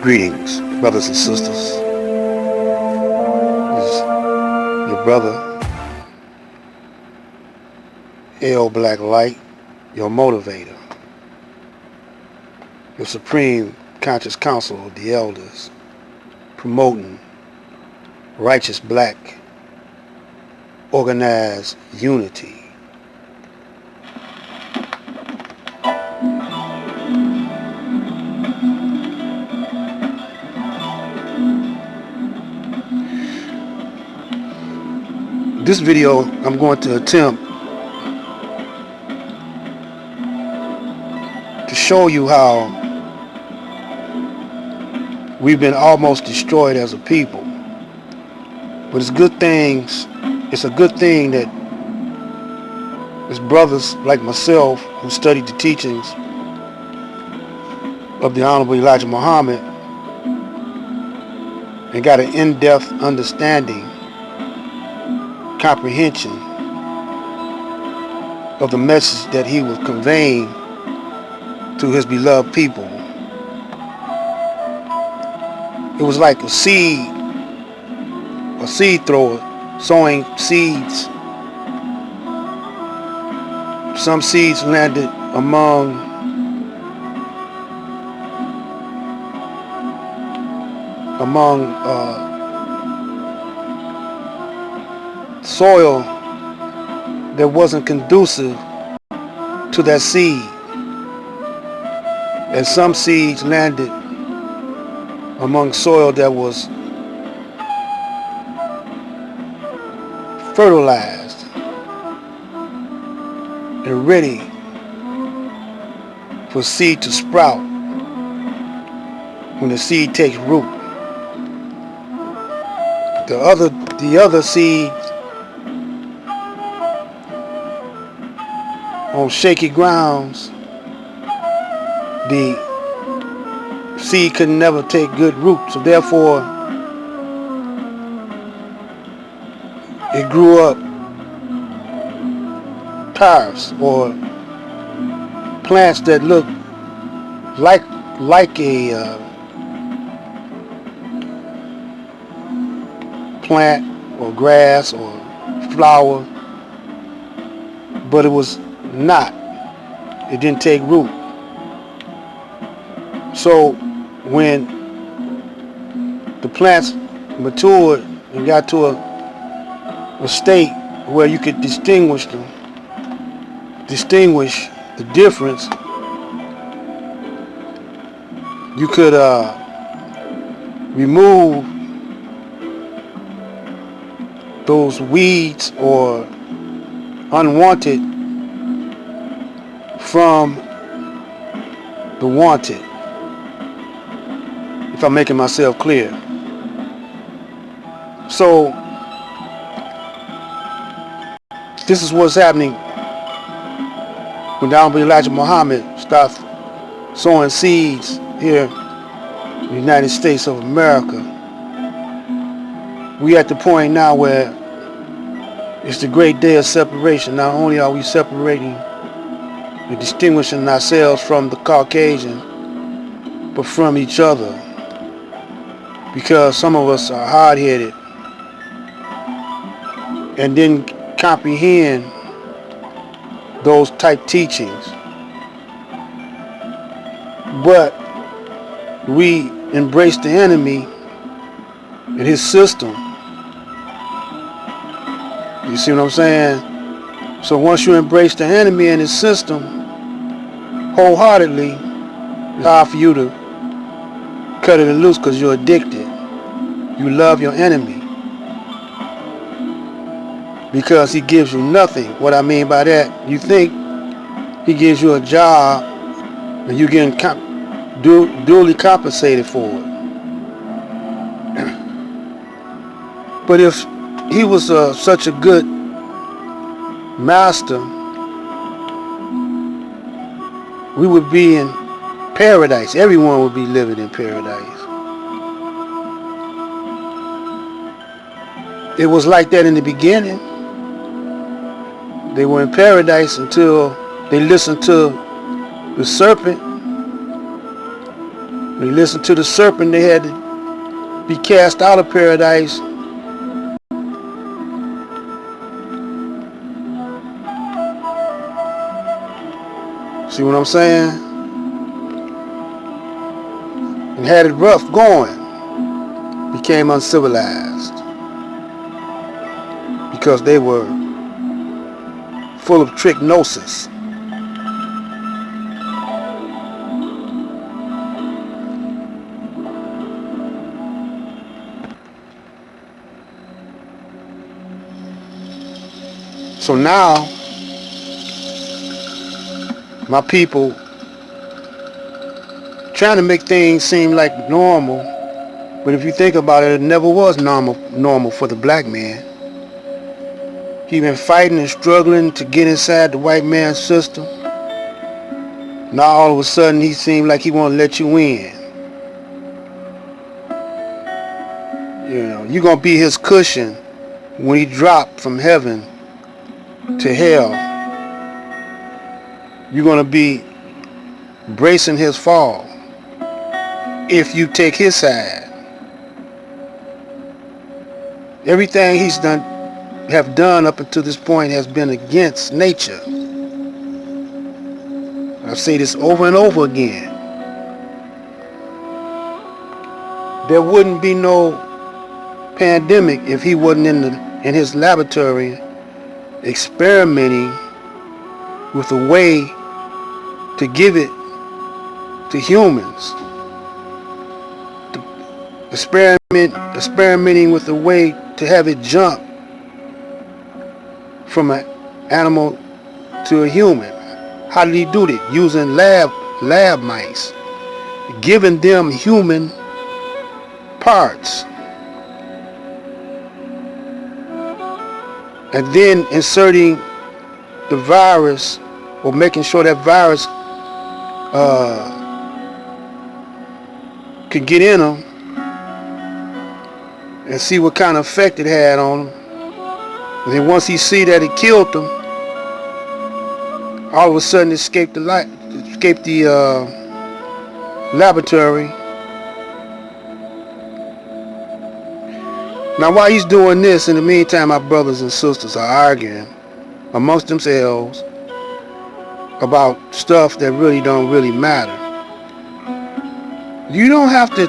Greetings, brothers and sisters. This is your brother, L Black Light, your motivator, your supreme conscious council of the elders, promoting righteous black organized unity. This video, I'm going to attempt to show you how we've been almost destroyed as a people. But it's a good thing that there's brothers like myself who studied the teachings of the Honorable Elijah Muhammad and got an in-depth understanding, comprehension of the message that he was conveying to his beloved people. It was like a seed thrower sowing seeds. Some seeds landed among soil that wasn't conducive to that seed, and some seeds landed among soil that was fertilized and ready for seed to sprout when the seed takes root. The other seeds on shaky grounds, the seed could never take good root, so therefore it grew up tares or plants that look like a plant or grass or flower, but it was not. It didn't take root. So when the plants matured and got to a state where you could distinguish the difference, you could remove those weeds or unwanted from the wanted, if I'm making myself clear. So this is what's happening when the Honorable Elijah Muhammad starts sowing seeds here in the United States of America. We at the point now where it's the great day of separation. Not only are we separating and distinguishing ourselves from the Caucasian, but from each other, because some of us are hard-headed and didn't comprehend those type teachings. But we embrace the enemy and his system. You see what I'm saying? So once you embrace the enemy and his system wholeheartedly, it's hard for you to cut it loose because you're addicted. You love your enemy because he gives you nothing. What I mean by that, you think he gives you a job and you're getting duly compensated for it. But if he was such a good master, we would be in paradise. Everyone would be living in paradise. It was like that in the beginning. They were in paradise until they listened to the serpent When they listened to the serpent, they had to be cast out of paradise. See what I'm saying? And had it rough going. Became uncivilized. Because they were full of trichnosis. So now, my people trying to make things seem like normal, but if you think about it, it never was normal for the black man. He been fighting and struggling to get inside the white man's system. Now all of a sudden he seemed like he want to let you in. You know, you're gonna be his cushion when he dropped from heaven to hell. You're gonna be bracing his fall if you take his side. Everything he's have done up until this point has been against nature. I say this over and over again. There wouldn't be no pandemic if he wasn't in his laboratory experimenting with a way to give it to humans. Experimenting with a way to have it jump from an animal to a human. How did he do that? Using lab mice, giving them human parts, and then inserting the virus, or making sure that virus could get in them and see what kind of effect it had on them. And then once he see that it killed them, all of a sudden escaped the laboratory. Now while he's doing this, in the meantime, my brothers and sisters are arguing amongst themselves about stuff that don't really matter. You don't have to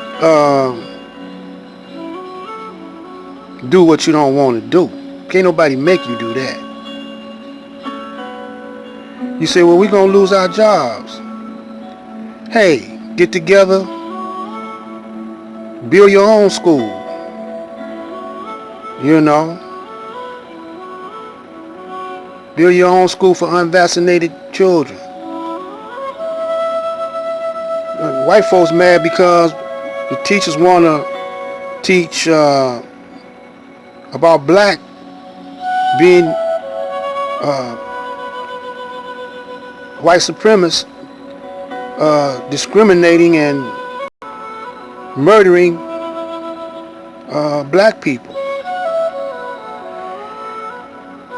do what you don't want to do. Can't nobody make you do that. You say, well, we're going to lose our jobs. Hey, get together, build your own school. You know, build your own school for unvaccinated children. White folks mad because the teachers want to teach about black being white supremacists, discriminating and murdering black people.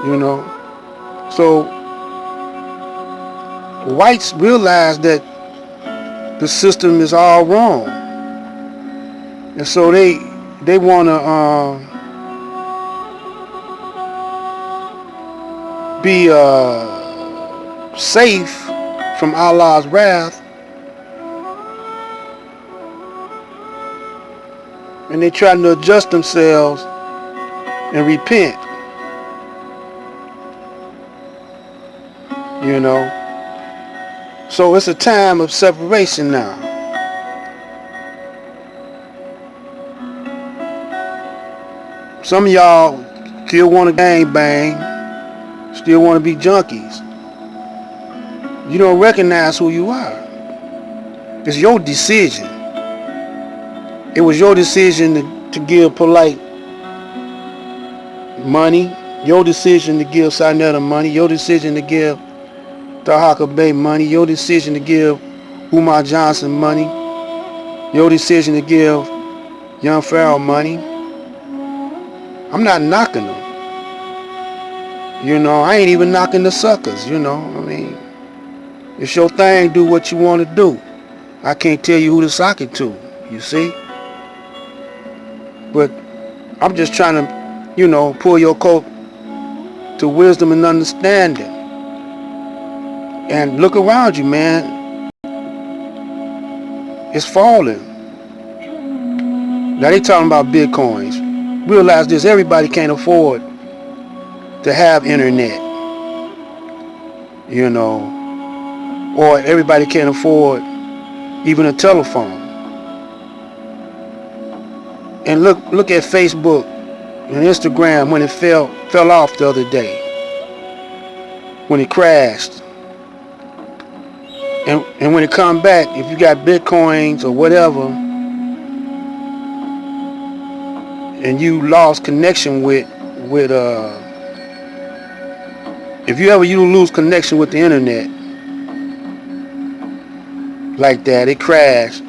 You know, so whites realize that the system is all wrong, and so they want to be safe from Allah's wrath, and they trying to adjust themselves and repent. You know, so it's a time of separation now. Some of y'all still want to gangbang, still want to be junkies. You don't recognize who you are. It's your decision. It was your decision to give Polite money, your decision to give Sinetta money, your decision to give Tahaka Bay money, your decision to give Umar Johnson money, your decision to give Young Pharaoh money. I'm not knocking them. You know, I ain't even knocking the suckers, you know. I mean, it's your thing, do what you want to do. I can't tell you who to sock it to, you see? But I'm just trying to, pull your coat to wisdom and understanding. And look around you, man. It's falling. Now they talking about Bitcoins. Realize this, everybody can't afford to have internet, or everybody can't afford even a telephone. And look at Facebook and Instagram when it fell off the other day, when it crashed. And when it come back, if you got Bitcoins or whatever, and you lost connection with if you lose connection with the internet like that, it crashed.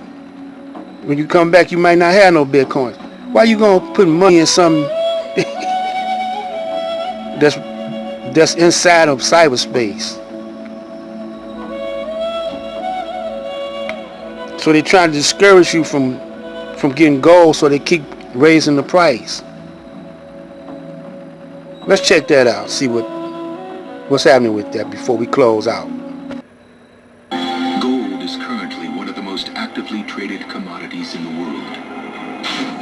When you come back, you might not have no Bitcoins. Why you gonna put money in something that's inside of cyberspace? So they trying to discourage you from getting gold, so they keep raising the price. Let's check that out. See what's happening with that before we close out. Gold is currently one of the most actively traded commodities in the world.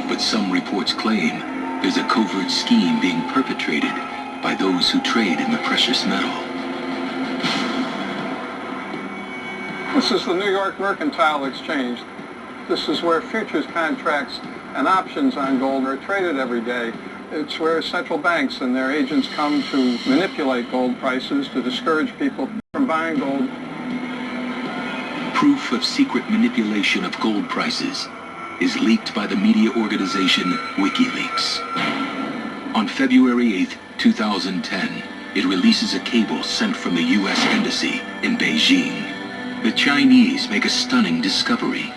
But some reports claim there's a covert scheme being perpetrated by those who trade in the precious metal. This is the New York Mercantile Exchange. This is where futures contracts and options on gold are traded every day. It's where central banks and their agents come to manipulate gold prices to discourage people from buying gold. Proof of secret manipulation of gold prices is leaked by the media organization WikiLeaks. On February 8, 2010, it releases a cable sent from the U.S. Embassy in Beijing. The Chinese make a stunning discovery.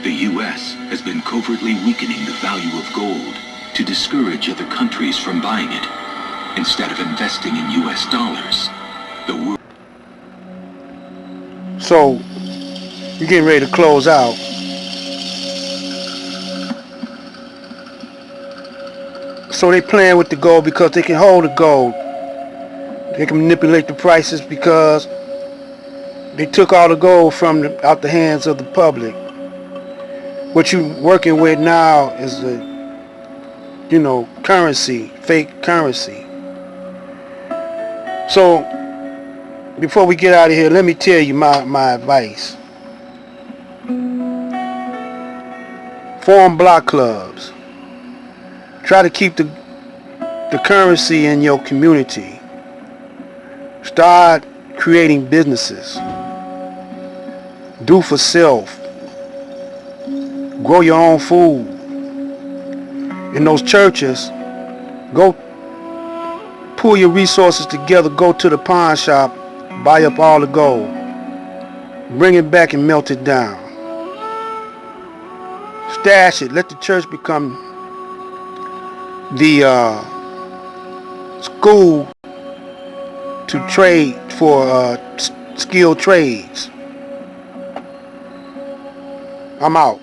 The U.S. has been covertly weakening the value of gold to discourage other countries from buying it. Instead of investing in U.S. dollars, the world... So, you're getting ready to close out. So they playing with the gold because they can hold the gold. They can manipulate the prices because they took all the gold out the hands of the public. What you working with now is currency, fake currency. So before we get out of here, let me tell you my advice. Form block clubs. Try to keep the currency in your community. Start creating businesses. Do for self. Grow your own food. In those churches, go pull your resources together, go to the pawn shop, buy up all the gold, bring it back and melt it down. Stash it. Let the church become the school to trade for skilled trades. I'm out.